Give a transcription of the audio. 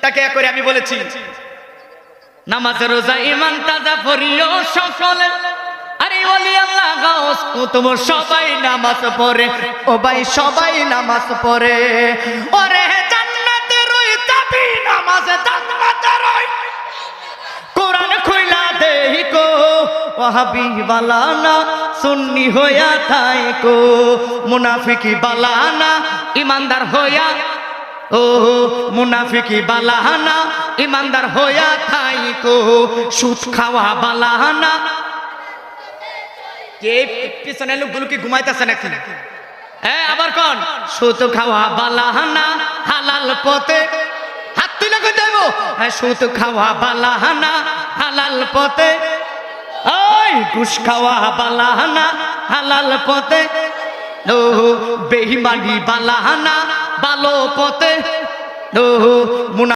তিনটাকে করে আমি বলেছি, নামাজ রোজা ঈমান তাজা পড়িও সকলে। আরে ওলি আল্লাহ গাউস কুতুব সবাই নামাজ পড়ে, ও ভাই সবাই নামাজ পড়ে। ওরে জান্নাতের ওই চাবি নামাজ, জান্নাতের ওই কোরআন খুইলা দেইকো, ওয়াহাবি বালানা সুন্নি হইয়া থাইকো, মুনাফিকি বালানা ইমানদার হইয়া, ও মুনাফিকি বালানা ইমানদার হইয়া থাইকো, সুদ খাওয়া বালানা। কে পিছনে লোকগুলো কি ঘুমাইতেছে নাকি? হ্যাঁ আবার কোন? সুদ খাওয়া বালানা হালাল পথে, হাত তুলে কই দেব। হ্যাঁ সুদ খাওয়া বালানা হালাল পথে, ওই ঘুষ খাওয়া বালানা হালাল পথে, ও বেঈমানি বালানা ভালো পথে, ও মুনা